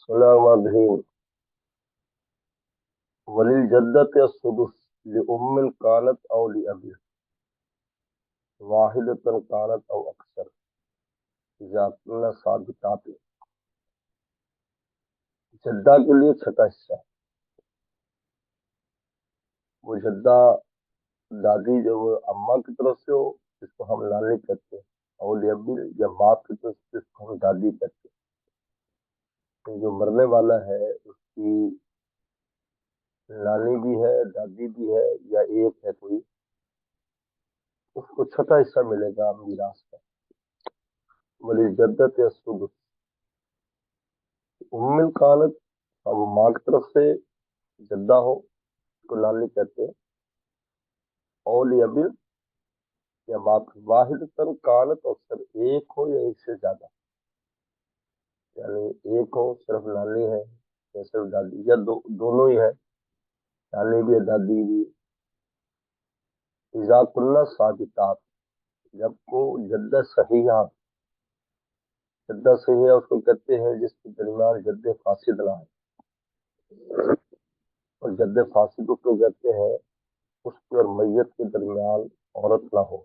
الرحمن وللجدة السدس لأم كانت أو لأب واحدة كانت أو أكثر إذا كنا ثابتات. جدہ کے لیے چھٹا حصہ ہے. وہ جدہ دادی جو وہ اماں کی طرف سے ہو جس کو ہم نانی کہتے ہیں، اور ابی یا باپ کی طرف سے جس کو ہم دادی کہتے ہیں. جو مرنے والا ہے اس کی نانی بھی ہے، دادی بھی ہے، یا ایک ہے کوئی، اس کو چھٹا حصہ ملے گا میراث کا. وللجدة السدس ام کانت، اب ماں کی طرف سے جدہ ہو اس کو نانی کہتے ہیں، اور ابی یا باپ واحد تن کانت، اکثر ایک ہو یا ایک سے زیادہ، یعنی ایک ہو صرف نانی ہے یا صرف دادی، یا دونوں ہی ہے، نانی بھی ہے دادی بھی. اذا کلنا ثابتات، جب کو جدہ صحیحہ، جدہ صحیحہ اس کو کہتے ہیں جس کے درمیان جد فاسد نہ ہے. اور جد فاسد اس کو کہتے ہیں اس کے اور میت کے درمیان عورت نہ ہو.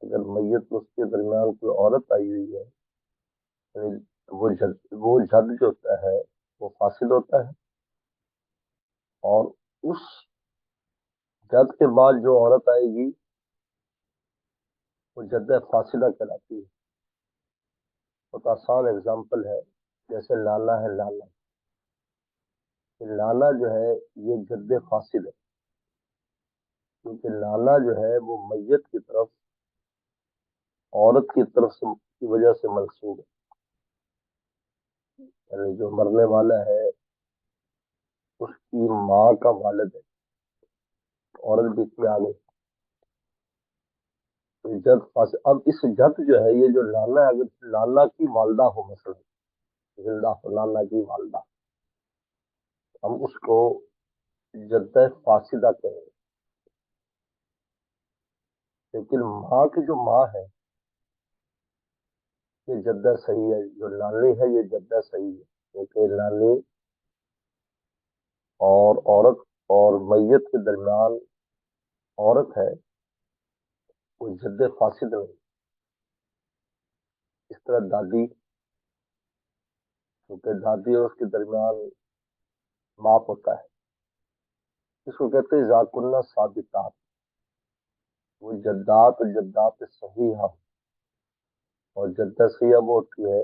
اگر میت اس کے درمیان کوئی عورت آئی ہوئی ہے، یعنی وہ جد جو ہوتا ہے وہ فاسد ہوتا ہے، اور اس جد کے بعد جو عورت آئے گی وہ جد فاسدہ کہلاتی ہے. بہت آسان اگزامپل ہے، جیسے لالا ہے. لالا جو ہے یہ جد فاسد ہے، کیونکہ لالا جو ہے وہ میت کی طرف عورت کی طرف سے کی وجہ سے منسوب ہے. یعنی جو مرنے والا ہے اس کی ماں کا والد ہے، عورت بیچ میں آ گئی تو جد فاسد. اب اس جد جو ہے یہ جو لالا ہے، اگر لالا کی والدہ ہو مثلا زندہ ہو لالا کی والدہ، ہم اس کو جد فاسدہ کہیں گے. لیکن ماں کی جو ماں ہے یہ جدہ صحیح ہے، جو نانی ہے یہ جدہ صحیح ہے، کیونکہ نانی اور عورت اور میت کے درمیان عورت ہے، وہ جد فاسد نہیں. اس طرح دادی، کیونکہ دادی اور اس کے درمیان باپ ہوتا ہے، اس کو کہتے ہیں ذاکرنا ثابتات. وہ جدات اور جدات صحیحہ، اور جدہ صحیحہ وہ ہوتی ہے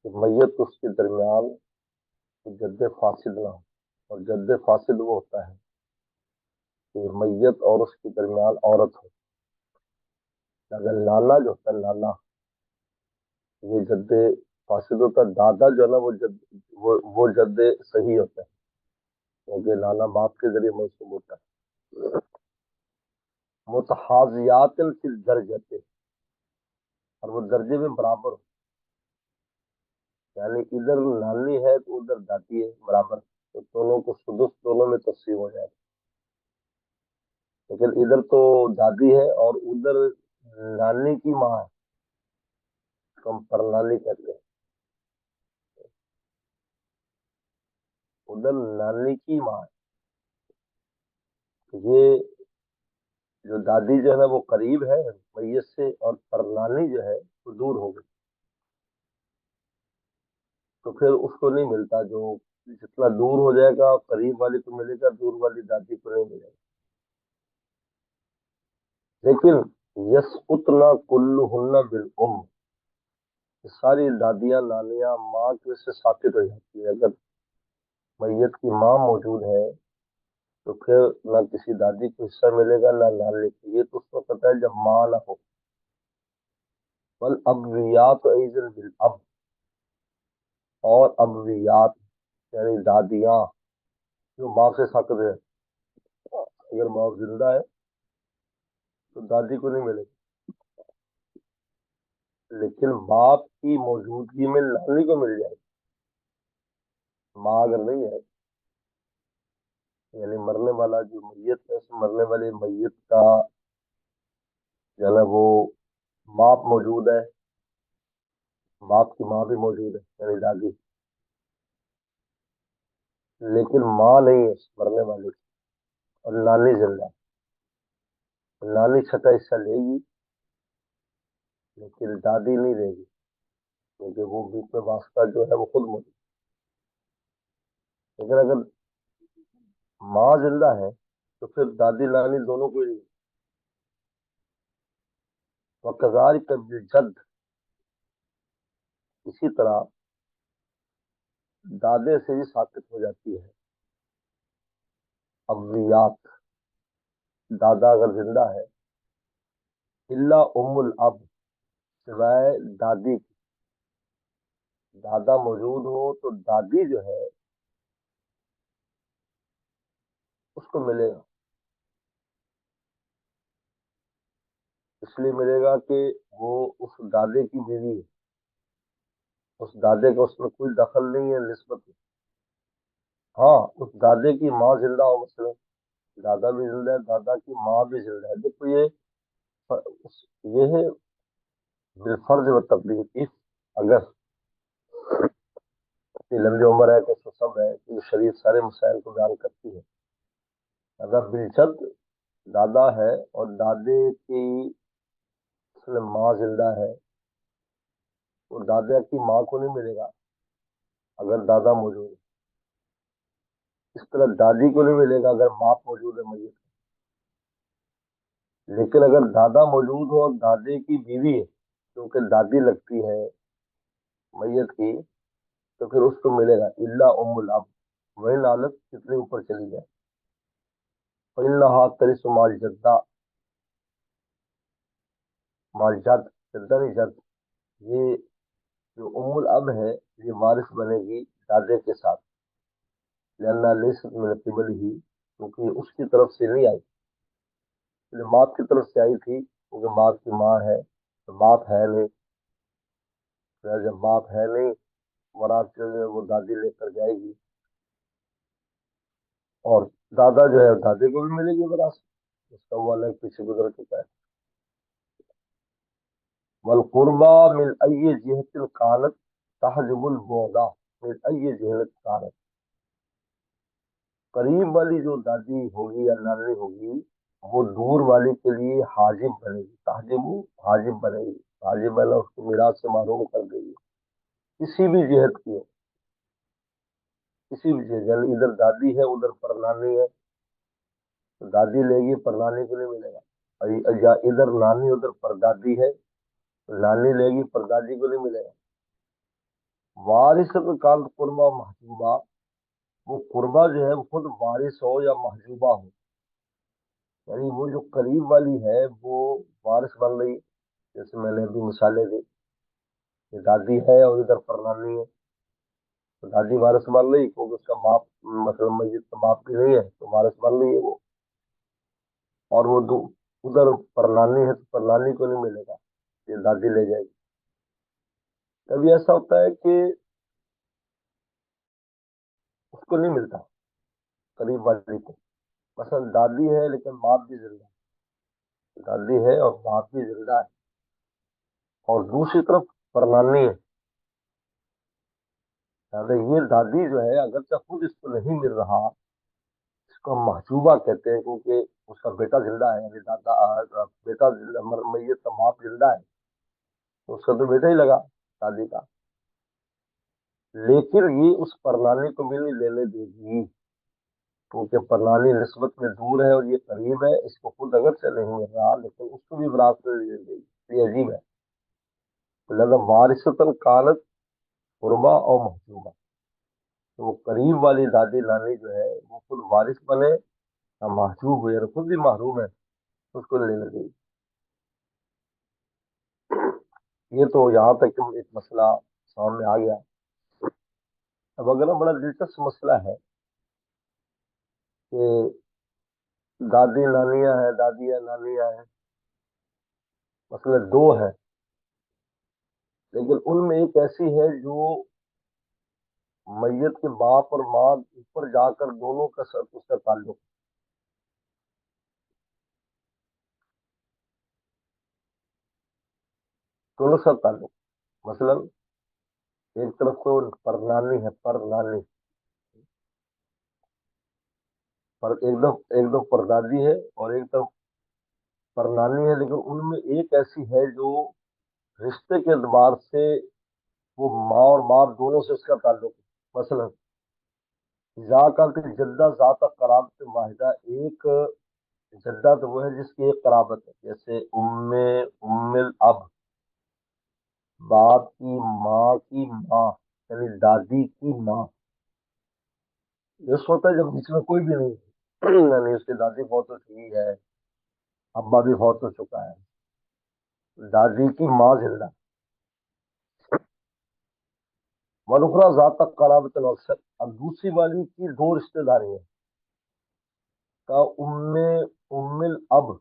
کہ میت اس کے درمیان جد فاسد نہ ہو. اور جد فاسد وہ ہوتا ہے کہ میت اور اس کے درمیان عورت ہو. اگر لالا جو ہوتا ہے لالا یہ جد فاسد ہوتا ہے. دادا جو ہے نا وہ جد صحیح ہوتا ہے، کیونکہ لالا باپ کے ذریعے منسوب ہوتا ہے. متحاذیات فی الدرجتے، اور وہ درجے میں برابر ہو، یعنی ادھر نانی ہے تو ادھر دادی ہے برابر، تو دونوں کو سدس دونوں میں تقسیم ہو جائے. لیکن ادھر تو دادی ہے اور ادھر نانی کی ماں ہے، ہم پرنانی کہتے ہیں. ادھر نانی کی ماں ہے، یہ جو دادی جو ہے نا وہ قریب ہے میت سے، اور پرنانی جو ہے وہ دور ہو گئی، تو پھر اس کو نہیں ملتا. جو جتنا دور ہو جائے گا قریب والی کو ملے گا، دور والی دادی کو نہیں ملے گا. لیکن یس اتنا کلہن بالام، ساری دادیاں نانیاں ماں کی وجہ سے ثابت ہو جاتی ہے. اگر میت کی ماں موجود ہے تو پھر نہ کسی دادی کو حصہ ملے گا نہ نانے کو. یہ تو اس کو پتا ہے جب ماں نہ ہو. بل ابویات ایزن بالاب، اور ابویات یعنی دادیاں جو ماں سے ثابت ہے. اگر ماں زندہ ہے تو دادی کو نہیں ملے گی، لیکن باپ کی موجودگی میں نانی کو مل جائے گی. ماں اگر نہیں ہے، یعنی مرنے والا جو میت ہے اس مرنے والے میت کا جو ہے وہ باپ موجود ہے، باپ کی ماں بھی موجود ہے یعنی دادی، لیکن ماں نہیں ہے مرنے والی، اور نانی زندہ ہے۔ نانی چھٹا حصہ لے گی لیکن دادی نہیں لے گی، کیونکہ وہ بیچ میں واسطہ جو ہے وہ خود موجود ہے۔ لیکن اگر ماں زندہ ہے تو پھر دادی نانی دونوں کو ہی، وکذالک بالجد، اسی طرح دادے سے بھی ثابت ہو جاتی ہے ابویات۔ دادا اگر زندہ ہے، الا ام الاب، سوائے دادی کی، دادا موجود ہو تو دادی جو ہے اس کو ملے گا، اس لیے ملے گا کہ وہ اس دادے کی بیوی ہے، اس دادے کا اس میں کوئی دخل نہیں ہے نسبت میں۔ ہاں اس دادے کی ماں زندہ ہو، مثلا دادا بھی زندہ ہے، دادا کی ماں بھی زندہ ہے، دیکھو یہ ہے بالفرض و تقدیر، اس اگر اتنی لمبی عمر ہے کہ اس کو سب ہے کہ شریعت سارے مسائل کو بیان کرتی ہے۔ اگر بالجد دادا ہے اور دادے کی اس میں ماں زندہ ہے، تو دادا کی ماں کو نہیں ملے گا اگر دادا موجود ہے، اس طرح دادی کو نہیں ملے گا اگر باپ موجود ہے میت۔ لیکن اگر دادا موجود ہو اور دادے کی بیوی ہے، کیونکہ دادی لگتی ہے میت کی، تو پھر اس کو ملے گا الا ام الاب، وہی حالت کتنے اوپر چلی جائے، فإنها ترث مع الجدہ، مع الجد، جدہ نہیں جد، یہ جو ام الاب ہے یہ وارث بنے گی دادے کے ساتھ، لأنها ليست من قبله، کیونکہ اس کی طرف سے نہیں آئی، باپ کی طرف سے آئی تھی کیونکہ باپ کی ماں ہے، تو باپ ہے نہیں، جب باپ ہے نہیں ورات جو ہے وہ دادی لے کر جائے گی، اور دادا جو ہے دادے کو بھی ملے گی وراثت، اس کا وہ الگ پیچھے گزر چکا ہے۔ والقربا من ای جہت کانت تحجب البعدا، من ای جہت کانت، قریب والی جو دادی ہوگی یا نانی ہوگی وہ دور والی کے لیے حاجب بنے گی، تحجب حاجب بنے گی، حاجب بنا اس کو میراث سے محروم کر دے گی، کسی بھی جہت کی ہو، کسی بھی جہت، یعنی ادھر دادی ہے ادھر پرنانی ہے تو دادی لے گی پرنانی کو نہیں ملے گا، اور یا ادھر نانی ادھر پردادی ہے تو نانی لے گی پردادی کو نہیں ملے گا۔ وارث کال قربا محجوبہ، وہ قربا جو ہے وہ خود وارث ہو یا محجوبہ ہو، یعنی وہ جو قریب والی ہے وہ وارث بن رہی، جیسے میں نے ابھی مثالیں دی کہ دادی ہے اور ادھر پرنانی ہے، تو دادی وارث بن رہی کیونکہ اس کا باپ مثلا میت کا باپ بھی نہیں ہے تو وارث بن رہی ہے وہ، اور وہ ادھر پرنانی ہے تو پرنانی کو نہیں ملے گا، یہ دادی لے جائے گی۔ کبھی ایسا ہوتا ہے کہ اس کو نہیں ملتا قریب والی کو، مثلا دادی ہے لیکن باپ بھی زندہ ہے، دادی ہے اور باپ بھی زندہ ہے، اور دوسری طرف پرنانی ہے، یہ دادی جو ہے اگرچہ خود اس کو نہیں مل رہا، اس کو ہم محجوبہ کہتے ہیں کیونکہ اس کا بیٹا زندہ ہے، یعنی دادا بیٹا میت کا باپ زندہ ہے تو اس کا تو بیٹا ہی لگا دادی کا، لیکن یہ اس پرنانے کو بھی نہیں لینے دے گی کیونکہ پرنالی نسبت میں دور ہے اور یہ قریب ہے، اس کو خود اگر سے نہیں مل رہا لیکن اس کو بھی وراثت میں لے دے گی، یہ عجیب ہے۔ لہذا وارثتاً کانت قربا اور محجوبہ، تو وہ قریب والی دادی نانی جو ہے وہ خود وارث بنے یا محجوب ہو، یعنی خود بھی محروم ہے، اس کو لینے دے گی۔ یہ تو یہاں تک ایک مسئلہ سامنے آ گیا۔ اب اگلا بڑا دلچسپ مسئلہ ہے کہ دادی نانیاں ہیں، دادیاں نانیاں ہیں، مسئلہ دو ہے، لیکن ان میں ایک ایسی ہے جو میت کے باپ اور ماں اوپر جا کر دونوں کا اس کا تعلق، دونوں کا تعلق، مثلا एक तरफ तो परनानी है, परनानी, पर एक दो परदादी है और एक तरफ परनानी है, लेकिन उनमें एक ऐसी है जो रिश्ते के एतबार से वो माँ और बाप दोनों से उसका ताल्लुक है। मसलन जाकत जद्दा ज़ात कराबत वाहिदा, एक जद्दा तो वो है जिसकी एक कराबत है, जैसे उम्मे, उम्मिल अब, बाप की माँ की माँ, यानी दादी की माँ। ये होता है जब बीच में कोई भी नहीं है यानी उसकी दादी बहुत हो चुकी है, अब्बा भी बहुत हो चुका है, दादी की माँ जिंदा। वनुखरा ज़ात कराबत अक्सर, अब दूसरी वाली की दो रिश्तेदारी है, का उम्मे, उम्मिल अब,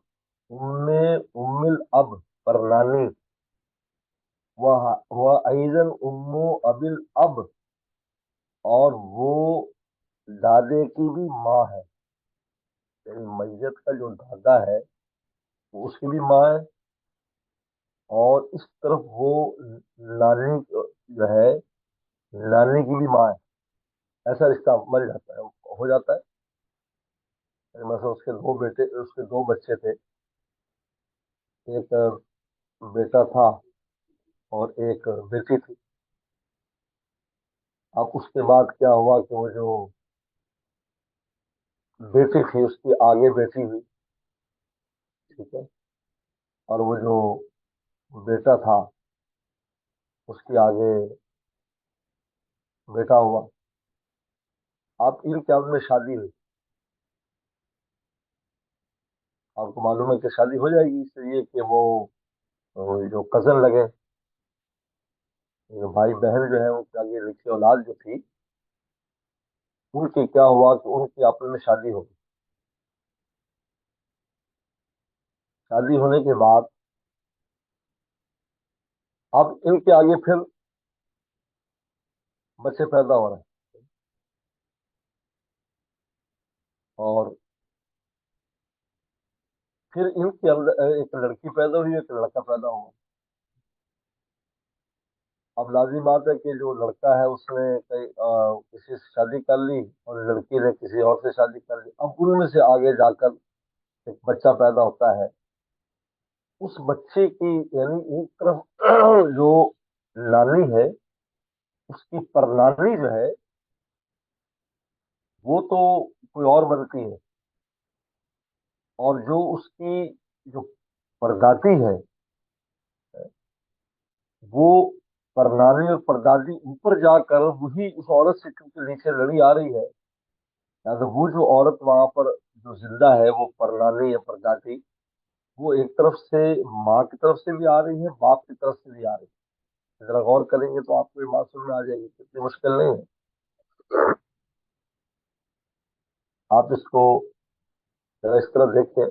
उम्मे, उम्मिल अब, पर नानी, वह अइजन उम्मो अबिल अब, और वो दादे की भी माँ है, यानी मैयत का जो दादा है वो उसकी भी माँ है, और इस तरफ वो नानी जो है, नानी की भी माँ है। ऐसा रिश्ता बन जाता है, हो जाता है। यानी मतलब उसके दो बेटे, उसके दो बच्चे थे, एक बेटा था और एक बेटी थी। अब उसके बाद क्या हुआ कि वो जो बेटी थी उसकी आगे बेटी हुई, ठीक है, और वो जो बेटा था उसकी आगे बेटा हुआ। अब इनके आपस में शादी हुई, आपको मालूम है कि शादी हो जाएगी इसलिए कि वो जो कजन लगे, जो भाई बहन जो है उनके आगे लिखी औलाद जो थी, उनकी क्या हुआ कि उनकी आपस में शादी हो गई। शादी होने के बाद अब इनके आगे फिर बच्चे पैदा हो रहे हैं, और फिर इनके अंदर एक लड़की पैदा हुई, एक लड़का पैदा हुआ। अब लाजिम बात है कि जो लड़का है उसने किसी से शादी कर ली और लड़की ने किसी और से शादी कर ली। अब उनमें से आगे जाकर एक बच्चा पैदा होता है। उस बच्चे की, यानी एक तरफ जो नानी है उसकी परनानी जो है वो तो कोई और बनती है, और जो उसकी जो परदादी है वो परनानी और परदादी ऊपर जाकर वही उस औरत से क्योंकि नीचे लड़ी आ रही है, या तो वो जो औरत वहां पर जो जिंदा है वो परनानी या परदादी, वो एक तरफ से माँ की तरफ से भी आ रही है, बाप की तरफ से भी आ रही है। जरा गौर करेंगे तो आपको ये बात समझ में आ जाएगी, इतनी मुश्किल नहीं है। आप इसको जरा इस तरह देखें।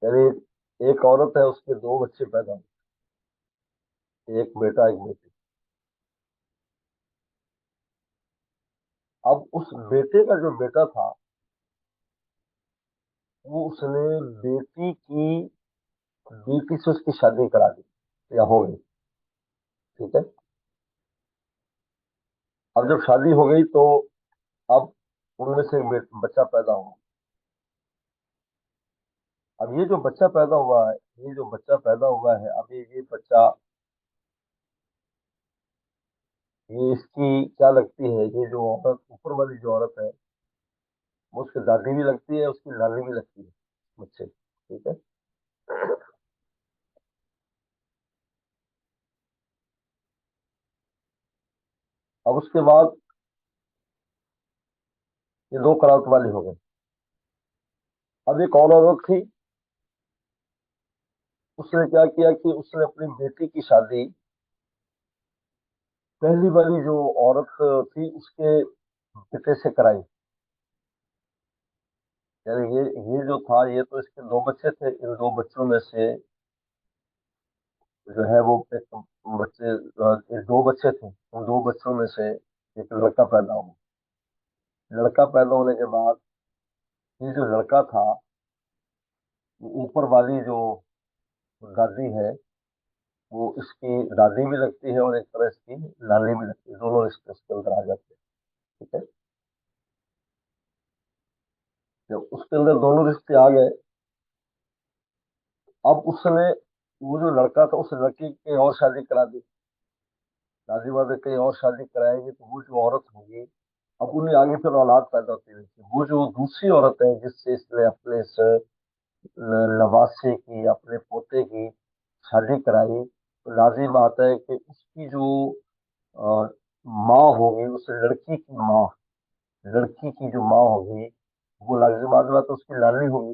यानी एक औरत है, उसके दो बच्चे पैदा हुए, एक बेटा एक बेटी। अब उस बेटे का जो बेटा था वो उसने बेटी से उसकी शादी करा दी या हो गई, ठीक है। अब जब शादी हो गई तो अब उनमें से एक बच्चा पैदा हुआ। अब ये जो बच्चा पैदा हुआ है, ये जो बच्चा पैदा हुआ है, अब ये बच्चा, ये इसकी क्या लगती है, ये जो औरत ऊपर वाली जो औरत है वो उसकी दादी भी लगती है, उसकी नानी भी लगती है बच्चे, ठीक है। अब उसके बाद ये दो करात वाली हो गई। अब एक और औरत थी, उसने क्या किया कि उसने अपनी बेटी की शादी पहली वाली जो औरत थी उसके बेटे से कराई। यानी ये जो था, ये तो इसके दो बच्चे थे, इन दो बच्चों में से जो है वो एक बच्चे, ये दो बच्चे थे, उन दो बच्चों में से एक लड़का पैदा हुआ। लड़का पैदा होने के बाद ये जो लड़का था ऊपर वाली जो दादी है वो इसकी दादी भी लगती है और एक तरह इसकी नानी भी लगती है, दोनों रिश्ते इसके अंदर आ जाते हैं। ठीक है। जब उसके अंदर दोनों रिश्ते आ गए, अब उसने, वो जो लड़का था उस लड़की की और शादी करा दी। दादी वादी कहीं और शादी कराएगी तो वो जो औरत होगी, अब उन्हें आगे फिर औलाद पैदा होती रहती है। वो जो दूसरी औरत है जिससे इसने अपने इस नवासे की, अपने पोते की शादी कराई, तो लाजिम बात है कि उसकी जो अ, माँ होगी, उस लड़की की माँ, लड़की की जो माँ होगी, वो लाजिम बात है उसकी नानी होगी।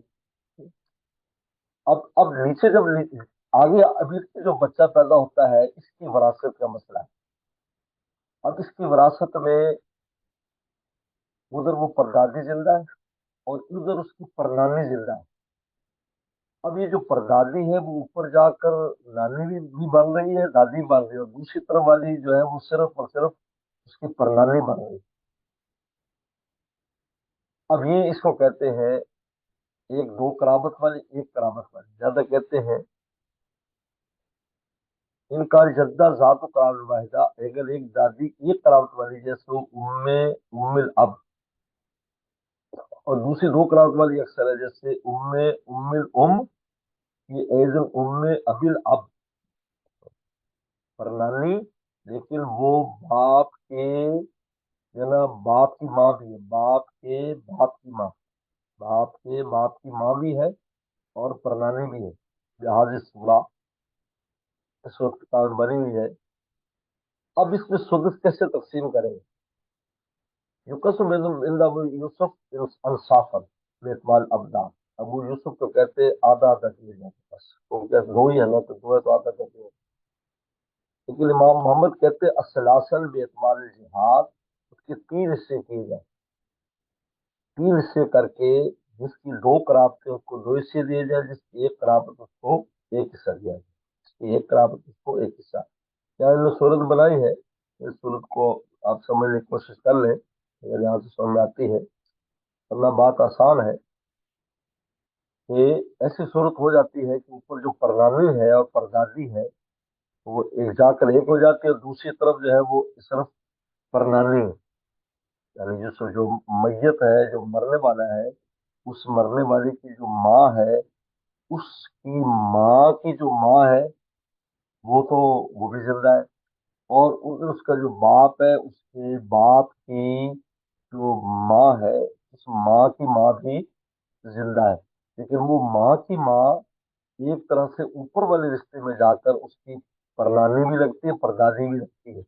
अब नीचे जब आगे अभी जो बच्चा पैदा होता है, इसकी विरासत का मसला है। अब इसकी विरासत में उधर वो परदादी जिंदा है और उधर उसकी परनानी जिंदा है। अब ये जो परदादी है वो ऊपर जाकर नानी भी बन रही है, दादी भी बन रही है, और दूसरी तरफ वाली जो है वो सिर्फ और सिर्फ उसकी परनानी बन रही है। अब ये इसको कहते हैं एक दो करामत वाली, एक करामत वाली, ज्यादा कहते हैं इनका जद्दा जात करामत वाहिदा। अगर एक दादी एक करामत वाली, जैसे उम्मे उम्मिल अब, और दूसरी दो करामत वाली अक्सर है, जैसे उम्मे उम्मिल ये एजन उम्मे अबिल अब, परनानी, लेकिन वो बाप के, है ना, बाप की माँ भी है, बाप के बाप की माँ, बाप के बाप की माँ भी है और परनानी भी है। लिहाज सूरा इस वक्त किताब बनी हुई है। अब इसमें सुदस कैसे तकसीम करेंगे? युकसम यूसुफ अंसाफन बेतमाल अबदान। अबू यूसुफ तो कहते आधा आधा किए जाते, बस तो कहते दो ही है ना, तो दो है तो आधा करते हैं। लेकिन इमाम मोहम्मद कहते असलासल बेतमाल जिहाद, उसके तीन हिस्से किए जाए, तीन हिस्से करके, जिसकी दो कराबतें उसको दो हिस्से दिए जाए, जिसकी एक कराबत उसको एक हिस्सा दिया जाए, जिसकी एक कराबत उसको एक हिस्सा। क्या इन्होंने सूरत बनाई है, इस सूरत को आप समझने की कोशिश कर लें, अगर यहाँ से समझ में आती है, वरना बात आसान है कि ऐसी सूरत हो जाती है कि ऊपर जो परनानी है और परदादी है वो एक जाकर एक हो जाती है, और दूसरी तरफ जो है वो सिर्फ परनानी है। यानी जो मैयत है, जो मरने वाला है, उस मरने वाले की जो माँ है, उसकी माँ की जो माँ है वो तो, वो भी जिंदा है। और उसका जो बाप है, उसके बाप की जो माँ है, उस माँ की माँ भी जिंदा है। लेकिन वो माँ की माँ एक तरह से ऊपर वाले रिश्ते में जाकर उसकी परनानी भी लगती है, परदादी भी लगती है,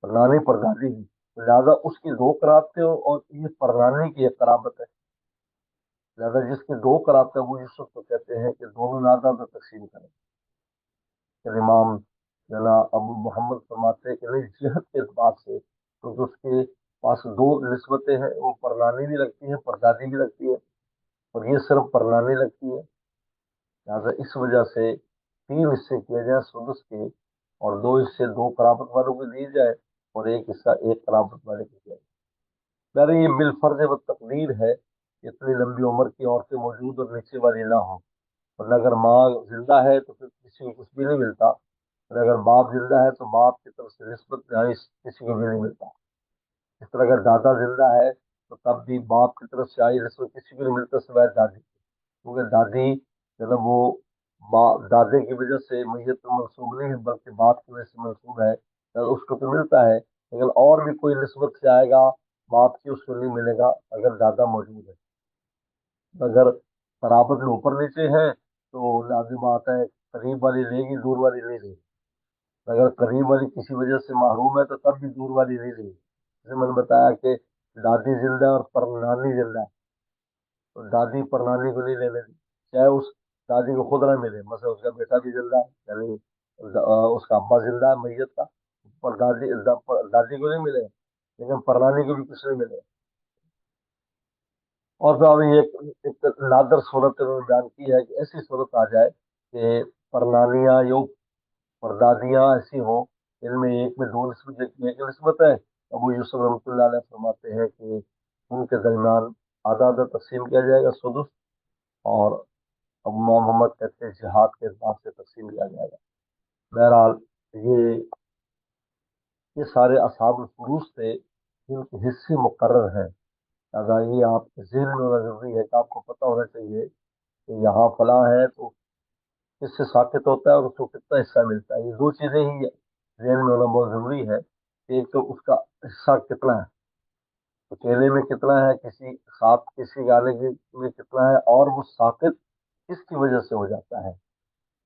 परनानी परदादी भी, तो लिहाजा उसकी दो कराबतें और ये परनानी की एक कराबत है। लिहाजा जिसकी दो कराबतें वो यूसुफ को कहते हैं कि दोनों नादा में तकसीम करें। फिर इमाम जना अबू मोहम्मद फरमाते हैं कि नहीं, जिहत के एतबार से, क्योंकि उसके पास दो निस्बतें हैं, वो परनानी भी लगती है, परदादी भी लगती है, और ये सिर्फ परनानी लगती है। लिहाजा इस वजह से तीन हिस्से किए जाए सुदस के, और दो हिस्से दो कराबत वालों को दिए जाए और एक हिस्सा एक कराबत वाले को दिया जाए। यानी ये बिलफर्ज व तकदीर है कि इतनी लंबी उम्र की औरतें मौजूद और नीचे वाली ना हो, वरना अगर माँ जिंदा है तो फिर किसी को कुछ भी नहीं मिलता, और अगर बाप जिंदा है तो बाप की तरफ से निस्बत यहाँ किसी को भी नहीं मिलता। इस तरह अगर दादा जिंदा है तो तब भी बाप की तरफ से आई निस्बत किसी को नहीं मिलता सिवाय दादी, क्योंकि दादी मतलब वो दादे की वजह से मैयत तो मंसूब नहीं है, बल्कि बाप की वजह से मंसूब है, तो उसको तो मिलता है। लेकिन और भी कोई निस्बत से आएगा बाप की, उसको नहीं मिलेगा अगर दादा मौजूद है। अगर बराबर में ऊपर नीचे है तो लाजिम बात है करीब वाली लेगी, दूर वाली नहीं लेगी। अगर करीब वाली किसी वजह से महरूम है तो तब भी दूर वाली नहीं लेगी। जैसे मैंने बताया कि दादी जिंदा है और परनानी जिंदा है, तो दादी परनानी को नहीं लेने दी, चाहे उस दादी को खुद ना मिले, मतलब उसका बेटा भी जिंदा है, यानी उसका अब्बा जिंदा है मैयत का, पर दादी को नहीं मिले, लेकिन परनानी को भी कुछ नहीं मिले। और फिर अभी एक नादर सूरत इन्होंने बयान की है कि ऐसी सूरत आ जाए कि परनानियां यो परदादियां ऐसी हों, इनमें एक में दो निस्बत, एक में एक निस्बत है। अबू यूसुफ रहमतुल्लाह अलैह फरमाते हैं कि उनके दरमियान आधा आधा तकसीम किया जाएगा सुदस, اور اب मोहम्मद कहते हैं जिहाद के एतबार से तकसीम किया जाएगा। बहरहाल ये ये सारे असहाबुल फुरूज थे जिनके हिस्से मुकर्रर हैं। लिहाजा ये आपके ज़हन में होना जरूरी है कि आपको पता होना चाहिए कि यहाँ फलां है तो किससे साकित होता है और उसको कितना हिस्सा मिलता है। ये दो चीजें ही ज़हन में होना बहुत जरूरी है। एक तो उसका हिस्सा कितना है, अकेले में कितना है, किसी साथ किसी गाने में कितना है, और वो साकित किसकी वजह से हो जाता है।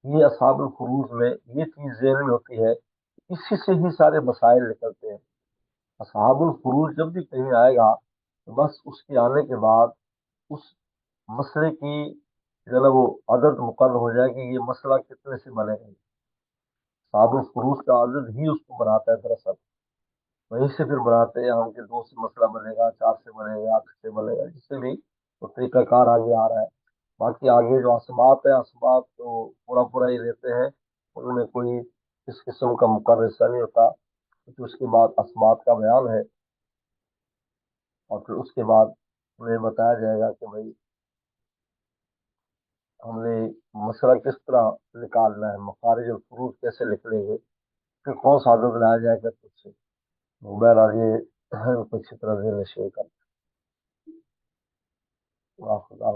ये असहाबुल फुरूज में ये चीज ज़हन में होती है। इसी से ही सारे मसाइल निकलते हैं। असहाबुल फुरूज जब भी कहीं आएगा तो बस उसके आने के बाद उस मसले की जो है ना वो अदद मुकर्रर हो जाए कि ये मसला कितने से बनेगा। असहाबुल फुरूज का अदद ही उसको बनाता है दरअसल। वहीं से फिर बनाते हैं हम कि दो से मसला बनेगा, चार से बनेगा, आठ से बनेगा, जिससे भी तो तरीकाकार आगे आ रहा है। बाकी आगे जो असबात है, असबात तो पूरा पूरा ही रहते हैं, उनमें कोई इस किस्म का मुकर्रर हिस्सा नहीं होता। क्योंकि उसके बाद असबात का बयान है और फिर उसके बाद उन्हें बताया जाएगा कि भाई हमने मसला किस तरह निकालना है, मखारिज और फुरूज कैसे निकलेंगे, फिर कौन सा आदत लाया जाएगा तुझसे। बहरहाल ये कुछ इस तरह से नशे का खुदा